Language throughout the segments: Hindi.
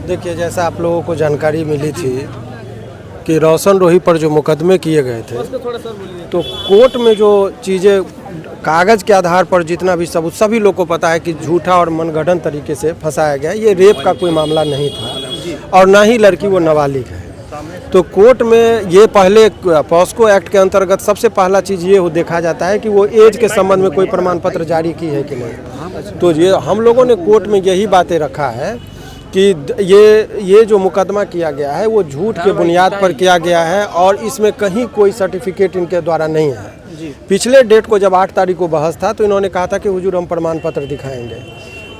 देखिए, जैसा आप लोगों को जानकारी मिली थी कि रोशन रोही पर जो मुकदमे किए गए थे, तो कोर्ट में जो चीज़ें कागज़ के आधार पर जितना भी सबूत, सभी लोग को पता है कि झूठा और मनगढ़ंत तरीके से फंसाया गया। ये रेप का कोई मामला नहीं था और ना ही लड़की वो नाबालिग है। तो कोर्ट में ये पहले पॉस्को एक्ट के अंतर्गत सबसे पहला चीज़ ये देखा जाता है कि वो एज के संबंध में कोई प्रमाण पत्र जारी की है कि नहीं। तो ये हम लोगों ने कोर्ट में यही बातें रखा है कि ये जो मुकदमा किया गया है वो झूठ के बुनियाद पर किया गया है और इसमें कहीं कोई सर्टिफिकेट इनके द्वारा नहीं है। पिछले डेट को जब 8 तारीख को बहस था तो इन्होंने कहा था कि हुजूर हम प्रमाण पत्र दिखाएंगे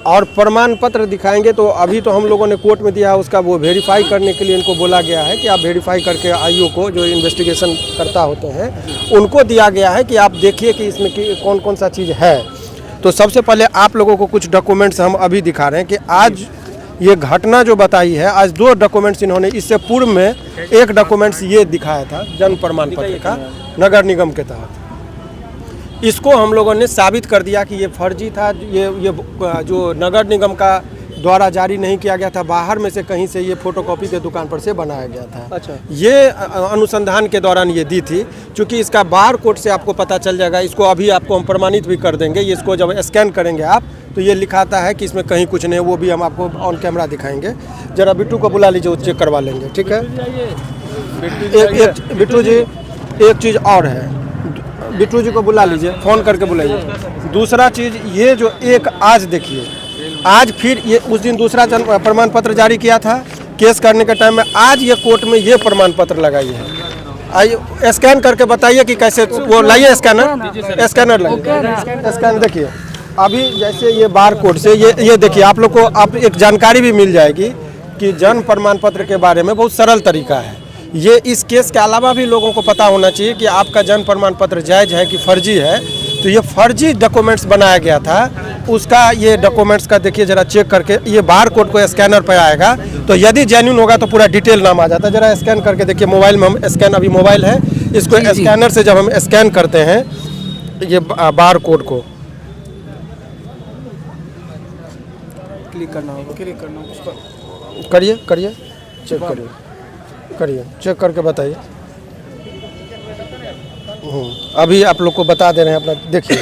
और प्रमाण पत्र दिखाएंगे। तो अभी तो हम लोगों ने कोर्ट में दिया, उसका वो वेरीफाई करने के लिए इनको बोला गया है कि आप वेरीफाई करके आईओ को, जो इन्वेस्टिगेशन करता होते हैं, उनको दिया गया है कि आप देखिए कि इसमें कौन कौन सा चीज़ है। तो सबसे पहले आप लोगों को कुछ डॉक्यूमेंट्स हम अभी दिखा रहे हैं कि आज ये घटना जो बताई है, आज 2 डॉक्यूमेंट्स इन्होंने, इससे पूर्व में एक डॉक्यूमेंट्स ये दिखाया था जन्म प्रमाण पत्र का नगर निगम के तहत। इसको हम लोगों ने साबित कर दिया कि ये फर्जी था। ये जो नगर निगम का द्वारा जारी नहीं किया गया था, बाहर में से कहीं से ये फोटोकॉपी के दुकान पर से बनाया गया था। अच्छा। ये अनुसंधान के दौरान ये दी थी। चूँकि इसका बार कोड से आपको पता चल जाएगा, इसको अभी आपको हम प्रमाणित भी कर देंगे। इसको जब स्कैन करेंगे आप तो ये लिखाता है कि इसमें कहीं कुछ नहीं, वो भी हम आपको ऑन कैमरा दिखाएंगे। जरा बिट्टू को बुला लीजिए, वो चेक करवा लेंगे, ठीक है। बिट्टू जी, एक चीज़ और है, बिट्टू जी को बुला लीजिए, फ़ोन करके बुलाइए। दूसरा चीज़, ये जो एक आज देखिए, आज फिर ये उस दिन दूसरा प्रमाण पत्र जारी किया था केस करने के टाइम में, आज ये कोर्ट में ये प्रमाण पत्र लगाई है। आइए स्कैन करके बताइए कि कैसे, वो लाइए स्कैनर, स्कैनर लाइए, स्कैन देखिए। अभी जैसे ये बार कोड से ये देखिए, आप लोग को आप एक जानकारी भी मिल जाएगी कि जन्म प्रमाण पत्र के बारे में बहुत सरल तरीका है। ये इस केस के अलावा भी लोगों को पता होना चाहिए कि आपका जन्म प्रमाण पत्र जायज़ है कि फर्जी है। तो ये फर्जी डॉक्यूमेंट्स बनाया गया था, उसका ये डॉक्यूमेंट्स का देखिए जरा चेक करके, ये बार कोड को स्कैनर पर आएगा तो यदि जेन्युइन होगा तो पूरा डिटेल नाम आ जाता है। जरा स्कैन करके देखिए, मोबाइल में हम स्कैन, अभी मोबाइल है, इसको स्कैनर से जब हम स्कैन करते हैं ये बार कोड को क्लिक करना होगा, करिए चेक करिए, चेक करके बताइए। अभी आप लोग को बता दे रहे हैं अपना, देखिए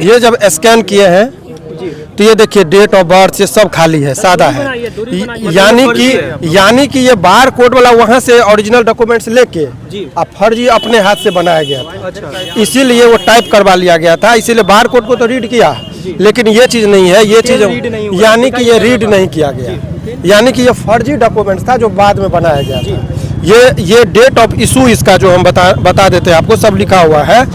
ये जब स्कैन किए हैं तो ये देखिए डेट ऑफ बर्थ से सब खाली है, सादा है। यानी कि ये बार कोड वाला वहाँ से ओरिजिनल डॉक्यूमेंट्स लेके अब फर्जी अपने हाथ से बनाया गया था। अच्छा। इसीलिए वो टाइप करवा लिया गया था, इसीलिए बार कोड को तो रीड किया, लेकिन ये चीज़ नहीं है, ये चीज़ यानी कि ये रीड नहीं किया गया, यानी कि ये फर्जी डॉक्यूमेंट्स था जो बाद में बनाया गया था। ये डेट ऑफ इशू इसका जो हम बता देते हैं आपको, सब लिखा हुआ है।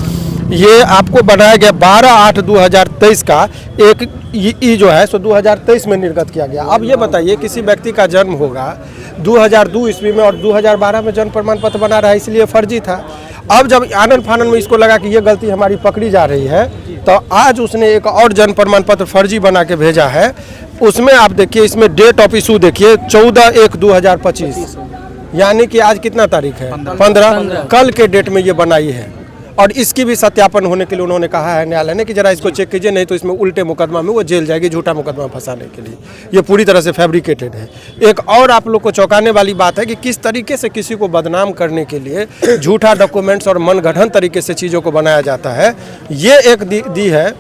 ये आपको बनाया गया 12/8/2023 का एक ई जो है सो 2023 में निर्गत किया गया। अब ये बताइए, किसी व्यक्ति का जन्म होगा 2002 ईस्वी में और 2012 में जन्म प्रमाण पत्र बना रहा है, इसलिए फर्जी था। अब जब आनन फानन में इसको लगा कि ये गलती हमारी पकड़ी जा रही है, तो आज उसने एक और जन्म प्रमाण पत्र फर्जी बना के भेजा है। उसमें आप देखिए, इसमें डेट ऑफ इशू देखिए 14/1/2025, यानी कि आज कितना तारीख है, 15। कल के डेट में ये बनाई है और इसकी भी सत्यापन होने के लिए उन्होंने कहा है न्यायालय ने कि जरा इसको चेक कीजिए, नहीं तो इसमें उल्टे मुकदमा में वो जेल जाएगी, झूठा मुकदमा फंसाने के लिए। ये पूरी तरह से फैब्रिकेटेड है। एक और आप लोग को चौंकाने वाली बात है कि किस तरीके से किसी को बदनाम करने के लिए झूठा डॉक्यूमेंट्स और मनगढ़ंत तरीके से चीज़ों को बनाया जाता है। ये एक दी है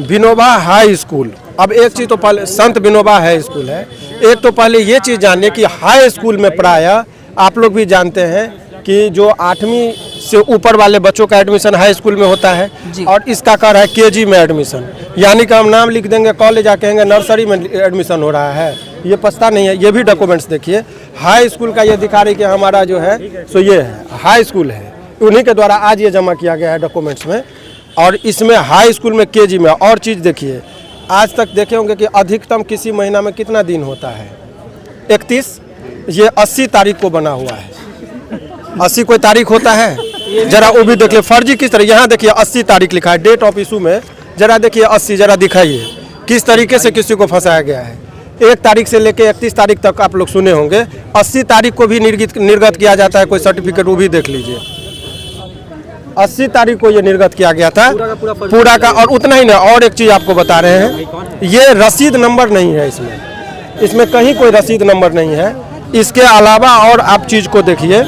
विनोबा हाई स्कूल। अब एक चीज़ तो पहले संत विनोबा हाई स्कूल है, एक तो पहले ये चीज़ जानिए कि हाई स्कूल में प्रायः आप लोग भी जानते हैं कि जो 8वीं से ऊपर वाले बच्चों का एडमिशन हाई स्कूल में होता है और इसका कर है केजी में एडमिशन, यानी कि हम नाम लिख देंगे, कॉलेज आके कहेंगे नर्सरी में एडमिशन हो रहा है, ये पछता नहीं है। ये भी डॉक्यूमेंट्स देखिए, हाई स्कूल का ये दिखा रही कि हमारा जो है सो ये है हाई स्कूल है, उन्हीं के द्वारा आज ये जमा किया गया है डॉक्यूमेंट्स में। और इसमें हाई स्कूल में केजी में, और चीज़ देखिए, आज तक देखे होंगे कि अधिकतम किसी महीना में कितना दिन होता है, 31। ये 80 तारीख को बना हुआ है, 80 कोई तारीख होता है, जरा वो भी देख ले फर्जी किस तरह। यहाँ देखिए 80 तारीख लिखा है डेट ऑफ इशू में, जरा देखिए 80, जरा दिखाइए किस तरीके से किसी को फंसाया गया है। 1 तारीख से लेके 31 तारीख तक आप लोग सुने होंगे, 80 तारीख को भी निर्गत किया जाता है कोई सर्टिफिकेट, वो भी देख लीजिए। 80 तारीख को ये निर्गत किया गया था पूरा का। और उतना ही ना, और एक चीज़ आपको बता रहे हैं, ये रसीद नंबर नहीं है इसमें, इसमें कहीं कोई रसीद नंबर नहीं है। इसके अलावा और आप चीज़ को देखिए,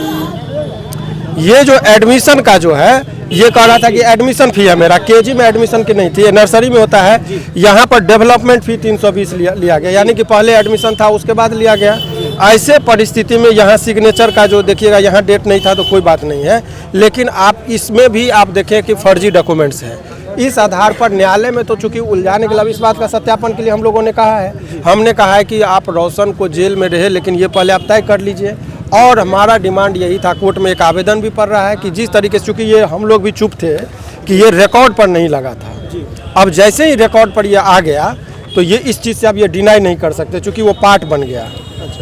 ये जो एडमिशन का जो है, ये कह रहा था कि एडमिशन फ़ी है मेरा, केजी में एडमिशन की नहीं थी, ये नर्सरी में होता है। यहाँ पर डेवलपमेंट फ़ी 320 लिया गया, यानी कि पहले एडमिशन था उसके बाद लिया गया। ऐसे परिस्थिति में यहाँ सिग्नेचर का जो देखिएगा, यहाँ डेट नहीं था तो कोई बात नहीं है, लेकिन आप इसमें भी आप देखें कि फर्जी डॉक्यूमेंट्स हैं। इस आधार पर न्यायालय में तो चूंकि उलझाने के लिए इस बात का सत्यापन के लिए हम लोगों ने कहा है, हमने कहा है कि आप रोशन को जेल में रहे, लेकिन ये पहले आप तय कर लीजिए। और हमारा डिमांड यही था, कोर्ट में एक आवेदन भी पड़ रहा है कि जिस तरीके से, चूँकि ये हम लोग भी चुप थे कि ये रिकॉर्ड पर नहीं लगा था, अब जैसे ही रिकॉर्ड पर ये आ गया तो ये इस चीज़ से अब ये डिनाई नहीं कर सकते, चूँकि वो पार्ट बन गया।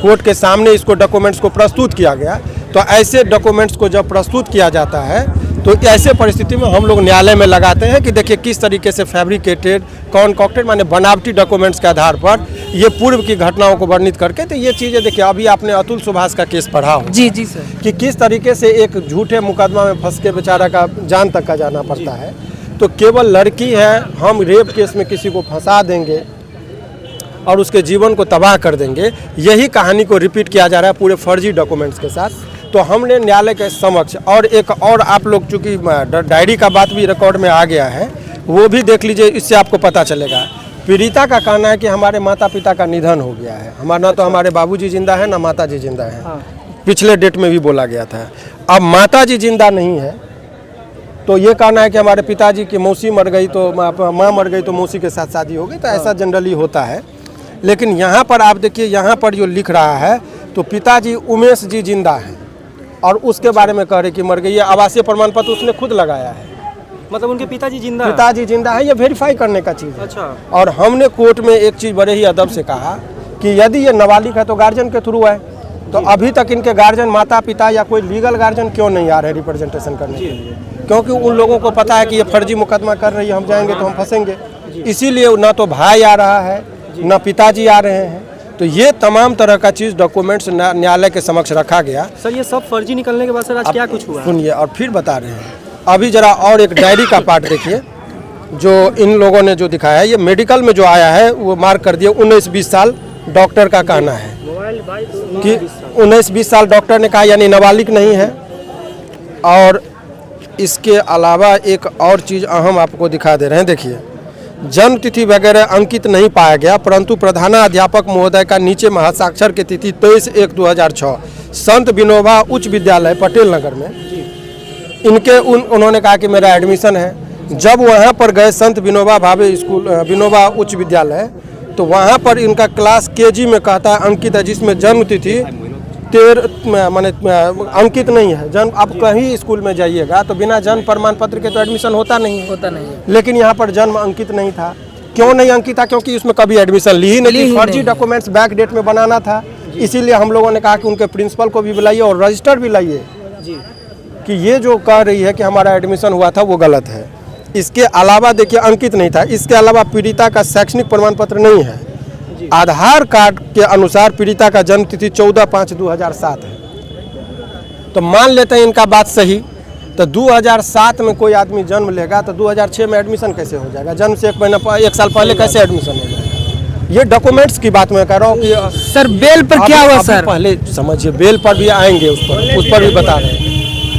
कोर्ट के सामने इसको डॉक्यूमेंट्स को प्रस्तुत किया गया, तो ऐसे डॉक्यूमेंट्स को जब प्रस्तुत किया जाता है तो ऐसे परिस्थिति में हम लोग न्यायालय में लगाते हैं कि देखिए किस तरीके से फैब्रिकेटेड, कॉन्कॉक्टेड, माने बनावटी डॉक्यूमेंट्स के आधार पर ये पूर्व की घटनाओं को वर्णित करके, तो ये चीज़ें देखिए, अभी आपने अतुल सुभाष का केस पढ़ा हो। जी जी सर। कि किस तरीके से एक झूठे मुकदमा में फंस के बेचारा का जान तक का जाना पड़ता है। तो केवल लड़की है, हम रेप केस में किसी को फंसा देंगे और उसके जीवन को तबाह कर देंगे, यही कहानी को रिपीट किया जा रहा है पूरे फर्जी डॉक्यूमेंट्स के साथ। तो हमने न्यायालय के समक्ष, और एक और आप लोग चूँकि डायरी का बात भी रिकॉर्ड में आ गया है, वो भी देख लीजिए, इससे आपको पता चलेगा। पीड़िता का कहना है कि हमारे माता पिता का निधन हो गया है, हमारा ना तो हमारे बाबूजी जिंदा है ना माता जी जिंदा है। पिछले डेट में भी बोला गया था। अब माता जी जिंदा नहीं है तो ये कहना है कि हमारे पिताजी की मौसी मर गई तो माँ मर गई तो मौसी के साथ शादी हो गई, तो ऐसा जनरली होता है। लेकिन यहाँ पर आप देखिए, यहाँ पर जो लिख रहा है तो पिताजी उमेश जी जिंदा हैं और उसके बारे में कह रहे कि मर गई। ये आवासीय प्रमाण पत्र उसने खुद लगाया है, मतलब उनके पिताजी जिंदा है, ये वेरीफाई करने का चीज़ है। अच्छा। और हमने कोर्ट में एक चीज़ बड़े ही अदब से कहा कि यदि ये नाबालिग है तो गार्जियन के थ्रू है, तो अभी तक इनके गार्जियन, माता पिता या कोई लीगल गार्जियन क्यों नहीं आ रहे रिप्रेजेंटेशन करने के लिए? क्योंकि उन लोगों को पता है कि ये फर्जी मुकदमा कर रही है, हम जाएंगे तो हम फंसेंगे, इसीलिए ना तो भाई आ रहा है ना पिताजी आ रहे हैं। तो ये तमाम तरह का चीज़ डॉक्यूमेंट्स न्यायालय के समक्ष रखा गया। सर ये सब फर्जी निकलने के बाद सर आज क्या कुछ हुआ? सुनिए और फिर बता रहे हैं। अभी जरा और एक डायरी का पार्ट देखिए, जो इन लोगों ने जो दिखाया है, ये मेडिकल में जो आया है वो मार्क कर दिया 19-20 साल डॉक्टर का कहना है कि 19-20 साल डॉक्टर ने कहा, यानी नाबालिग नहीं है। और इसके अलावा एक और चीज़ अहम आपको दिखा दे रहे हैं, देखिए, जन्म तिथि वगैरह अंकित नहीं पाया गया, परंतु प्रधानाध्यापक महोदय का नीचे में हस्ताक्षर की तिथि 23/1/2006 संत विनोबा उच्च विद्यालय पटेल नगर में इनके उन्होंने कहा कि मेरा एडमिशन है। जब वहाँ पर गए संत विनोबा भावे स्कूल, विनोबा उच्च विद्यालय, तो वहाँ पर इनका क्लास केजी में कहता है अंकित है, जिसमें जन्म तिथि 13 माने अंकित नहीं है। जन्म, आप कहीं स्कूल में जाइएगा तो बिना जन्म प्रमाण पत्र के तो एडमिशन होता नहीं है। लेकिन यहाँ पर जन्म अंकित नहीं था। क्यों नहीं अंकित था? क्योंकि उसमें कभी एडमिशन ली ही नहीं, फर्जी डॉक्यूमेंट्स बैक डेट में बनाना था। इसीलिए हम लोगों ने कहा कि उनके प्रिंसिपल को भी बुलाइए और रजिस्टर भी लाइए कि ये जो कह रही है कि हमारा एडमिशन हुआ था वो गलत है। इसके अलावा देखिए, अंकित नहीं था। इसके अलावा पीड़िता का शैक्षणिक प्रमाण पत्र नहीं है। आधार कार्ड के अनुसार पीड़िता का जन्म तिथि 14/5/2007 है। तो मान लेते हैं इनका बात सही, तो 2007 में कोई आदमी जन्म लेगा तो 2006 में एडमिशन कैसे हो जाएगा? जन्म से एक साल पहले कैसे एडमिशन हो जाएगा? ये डॉक्यूमेंट्स की बात मैं कह रहा हूँ कि सर बेल पर क्या हुआ सर? पहले समझिए, बेल पर भी आएंगे, उस पर भी बता रहे हैं।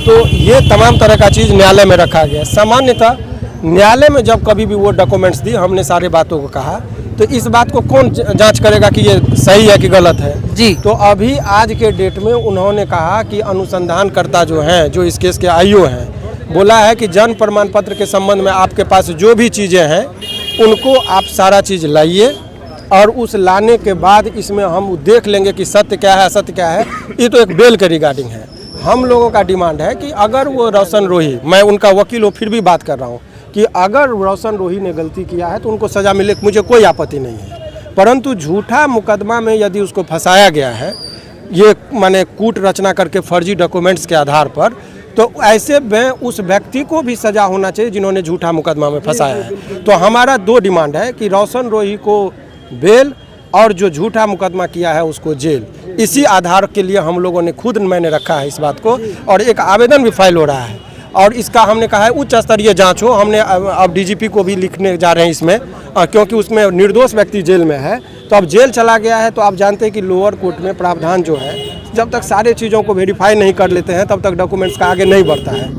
तो ये तमाम तरह का चीज़ न्यायालय में रखा गया। सामान्यतः न्यायालय में जब कभी भी वो डॉक्यूमेंट्स दी, हमने सारे बातों को कहा, तो इस बात को कौन जांच करेगा कि ये सही है कि गलत है? जी। तो अभी आज के डेट में उन्होंने कहा कि अनुसंधानकर्ता जो हैं, जो इस केस के आईओ हैं, बोला है कि जन्म प्रमाण पत्र के संबंध में आपके पास जो भी चीज़ें हैं उनको आप सारा चीज़ लाइए, और उस लाने के बाद इसमें हम देख लेंगे कि सत्य क्या है असत्य क्या है। ये तो एक बेल के रिगार्डिंग है। हम लोगों का डिमांड है कि अगर वो रोशन रोही, मैं उनका वकील हूँ फिर भी बात कर रहा हूँ, कि अगर रोशन रोही ने गलती किया है तो उनको सज़ा मिले, मुझे कोई आपत्ति नहीं है। परंतु झूठा मुकदमा में यदि उसको फंसाया गया है, ये माने कूट रचना करके फर्जी डॉक्यूमेंट्स के आधार पर, तो ऐसे में उस व्यक्ति को भी सज़ा होना चाहिए जिन्होंने झूठा मुकदमा में फंसाया है। तो हमारा 2 डिमांड है कि रोशन रोही को बेल और जो झूठा मुकदमा किया है उसको जेल। इसी आधार के लिए हम लोगों ने खुद मैंने रखा है इस बात को, और एक आवेदन भी फाइल हो रहा है। और इसका हमने कहा है उच्च स्तरीय जांच हो। हमने अब डीजीपी को भी लिखने जा रहे हैं इसमें, क्योंकि उसमें निर्दोष व्यक्ति जेल में है। तो अब जेल चला गया है, तो आप जानते हैं कि लोअर कोर्ट में प्रावधान जो है, जब तक सारे चीज़ों को वेरीफाई नहीं कर लेते हैं तब तक डॉक्यूमेंट्स का आगे नहीं बढ़ता है।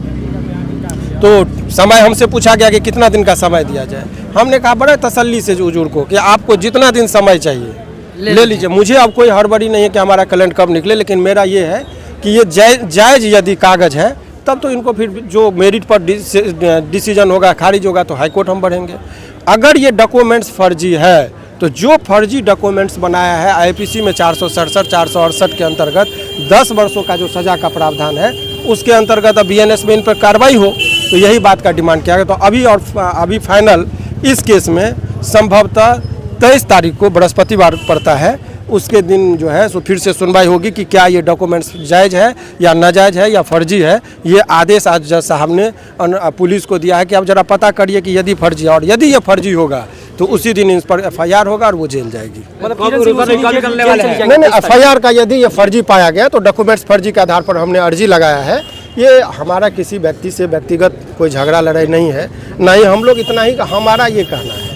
तो समय हमसे पूछा गया कि कितना दिन का समय दिया जाए। हमने कहा बड़े तसल्ली से हुजूर को कि आपको जितना दिन समय चाहिए ले लीजिए। मुझे अब कोई हड़बड़ी नहीं है कि हमारा कैलेंडर कब निकले, लेकिन मेरा ये है कि ये जायज़ यदि कागज़ है तब तो इनको फिर जो मेरिट पर डिसीजन होगा, खारिज होगा, तो हाई कोर्ट हम बढ़ेंगे। अगर ये डॉक्यूमेंट्स फर्जी है तो जो फर्जी डॉक्यूमेंट्स बनाया है आईपीसी में 467, 468 के अंतर्गत 10 वर्षों का जो सज़ा का प्रावधान है, उसके अंतर्गत अब बीएनएस में इन पर कार्रवाई हो, तो यही बात का डिमांड किया गया। तो अभी फाइनल इस केस में संभवतः 23 तारीख को बृहस्पतिवार पड़ता है, उसके दिन जो है सो फिर से सुनवाई होगी कि क्या ये डॉक्यूमेंट्स जायज़ है या नाजायज़ है या फर्जी है। ये आदेश आज जज साहब ने पुलिस को दिया है कि अब जरा पता करिए कि यदि फर्जी है, और यदि ये फर्जी होगा तो उसी दिन इन पर एफआईआर होगा और वो जेल जाएगी। नहीं, एफआईआर का यदि ये फर्जी पाया गया तो डॉक्यूमेंट्स फर्जी के आधार पर हमने अर्जी लगाया है। ये हमारा किसी व्यक्ति से व्यक्तिगत कोई झगड़ा लड़ाई नहीं है, ना ही हम लोग, इतना ही हमारा ये कहना है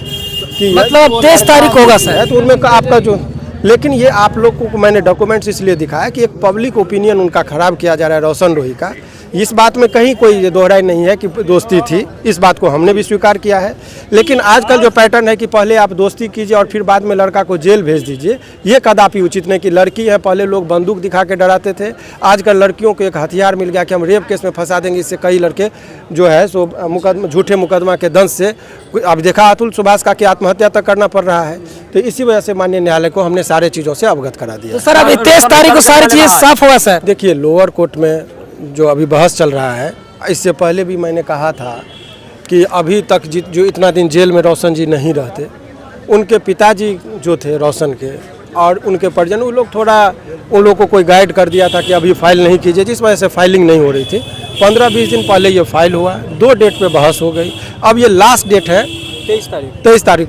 कि मतलब 23 तारीख होगा सर, तो उनमें आपका जो, लेकिन ये आप लोग को मैंने डॉक्यूमेंट्स इसलिए दिखाया कि एक पब्लिक ओपिनियन उनका खराब किया जा रहा है रोशन रोही का। इस बात में कहीं कोई दोहराई नहीं है कि दोस्ती थी, इस बात को हमने भी स्वीकार किया है। लेकिन आजकल जो पैटर्न है कि पहले आप दोस्ती कीजिए और फिर बाद में लड़का को जेल भेज दीजिए, ये कदापि उचित नहीं। कि लड़की है, पहले लोग बंदूक दिखा के डराते थे, आजकल लड़कियों को एक हथियार मिल गया कि हम रेप केस में फंसा देंगे। इससे कई लड़के जो है सो झूठे मुकदमा के दंश से, अब देखा अतुल सुभाष का कि आत्महत्या तक करना पड़ रहा है। तो इसी वजह से माननीय न्यायालय को हमने सारे चीज़ों से अवगत करा दिया। तो सर अब 23 तारीख को सारी चीज़ें साफ हुआ सर। देखिए, लोअर कोर्ट में जो अभी बहस चल रहा है, इससे पहले भी मैंने कहा था कि अभी तक जो इतना दिन जेल में रोशन जी नहीं रहते, उनके पिताजी जो थे रोशन के और उनके परिजन, वो लोग थोड़ा उन लोगों को कोई गाइड कर दिया था कि अभी फाइल नहीं कीजिए, जिस वजह से फाइलिंग नहीं हो रही थी। 15-20 दिन पहले ये फाइल हुआ, 2 डेट पे बहस हो गई। अब ये लास्ट डेट है 23 तारीख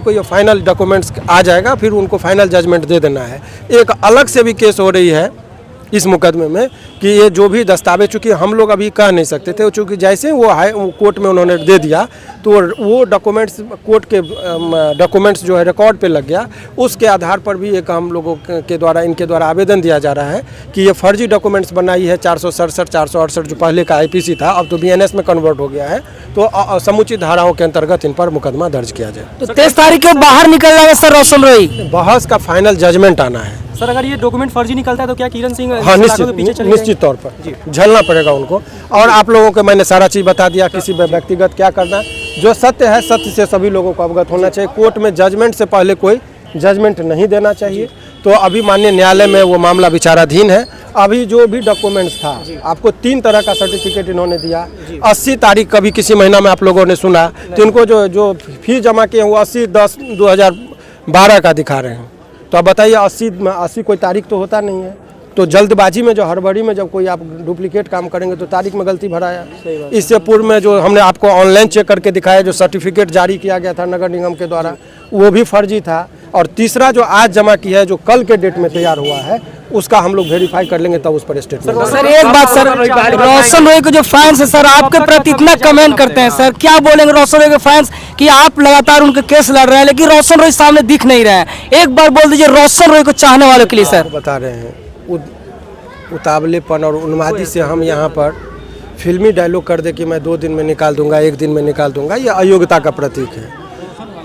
को ये फाइनल डॉक्यूमेंट्स आ जाएगा, फिर उनको फाइनल जजमेंट दे देना है। एक अलग से भी केस हो रही है इस मुकदमे में कि ये जो भी दस्तावेज, चूँकि हम लोग अभी कह नहीं सकते थे, चूँकि जैसे वो कोर्ट में उन्होंने दे दिया तो वो डॉक्यूमेंट्स, कोर्ट के डॉक्यूमेंट्स जो है रिकॉर्ड पे लग गया। उसके आधार पर भी एक हम लोगों के द्वारा, इनके द्वारा आवेदन दिया जा रहा है कि ये फर्जी डॉक्यूमेंट्स बनाई है। 467, 468 जो पहले का आईपीसी था, अब तो बीएनएस में कन्वर्ट हो गया है, तो समुचित धाराओं के अंतर्गत इन पर मुकदमा दर्ज किया जाए। तो 23 तारीख को बाहर निकल जाएगा सर रोशन रोही, बहस का फाइनल जजमेंट आना है। सर अगर ये डॉक्यूमेंट फर्जी निकलता है तो क्या किरण सिंह हाँ, निश्चित तौर पर झेलना पड़ेगा उनको। और आप लोगों को मैंने सारा चीज़ बता दिया, किसी व्यक्तिगत क्या करना है। जो सत्य है, सत्य से सभी लोगों को अवगत होना चाहिए। कोर्ट में जजमेंट से पहले कोई जजमेंट नहीं देना चाहिए। तो अभी माननीय न्यायालय में वो मामला विचाराधीन है। अभी जो भी डॉक्यूमेंट्स था, आपको 3 तरह का सर्टिफिकेट इन्होंने दिया। 80 तारीख कभी किसी महीना में आप लोगों ने सुना, तो इनको जो फीस जमा किए वो 80/10/2012 का दिखा रहे हैं। तो आप बताइए, 80 कोई तारीख तो होता नहीं है। तो जल्दबाजी में, जो हड़बड़ी में जब कोई आप डुप्लीकेट काम करेंगे तो तारीख में गलती भराया। इससे पूर्व में जो हमने आपको ऑनलाइन चेक करके दिखाया, जो सर्टिफिकेट जारी किया गया था नगर निगम के द्वारा, वो भी फर्जी था। और तीसरा जो आज जमा किया है, जो कल के डेट में तैयार हुआ है, उसका हम लोग वेरीफाई कर लेंगे, तब उस पर स्टेटमेंट। सर एक बात सर, रोशन रोही के जो फैंस है सर आपके प्रति इतना कमेंट करते हैं सर, क्या बोलेंगे रोशन रोही के फैंस कि आप लगातार उनके केस लड़ रहे हैं लेकिन रोशन रोही सामने दिख नहीं रहे हैं? एक बार बोल दीजिए रोशन रोही को चाहने वालों के लिए। सर बता रहे हैं, उतावलेपन और उन्मादी से हम यहाँ पर फिल्मी डायलॉग कर दे कि मैं 2 दिन में निकाल दूंगा, 1 दिन में निकाल दूंगा, ये अयोग्यता का प्रतीक है।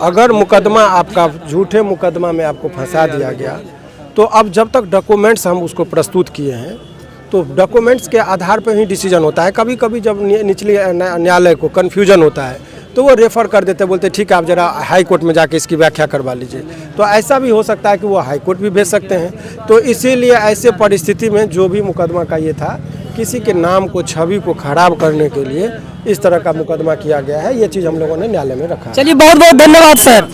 अगर मुकदमा आपका, झूठे मुकदमा में आपको फंसा दिया गया, तो अब जब तक डॉक्यूमेंट्स हम उसको प्रस्तुत किए हैं, तो डॉक्यूमेंट्स के आधार पर ही डिसीजन होता है। कभी कभी जब निचले न्यायालय को कन्फ्यूजन होता है तो वो रेफ़र कर देते, बोलते ठीक है आप जरा हाई कोर्ट में जाके इसकी व्याख्या करवा लीजिए। तो ऐसा भी हो सकता है कि वो हाई कोर्ट भी भेज सकते हैं। तो इसीलिए ऐसे परिस्थिति में जो भी मुकदमा का ये था, किसी के नाम को, छवि को खराब करने के लिए इस तरह का मुकदमा किया गया है। ये चीज़ हम लोगों ने न्यायालय में रखा है। चलिए, बहुत बहुत धन्यवाद सर।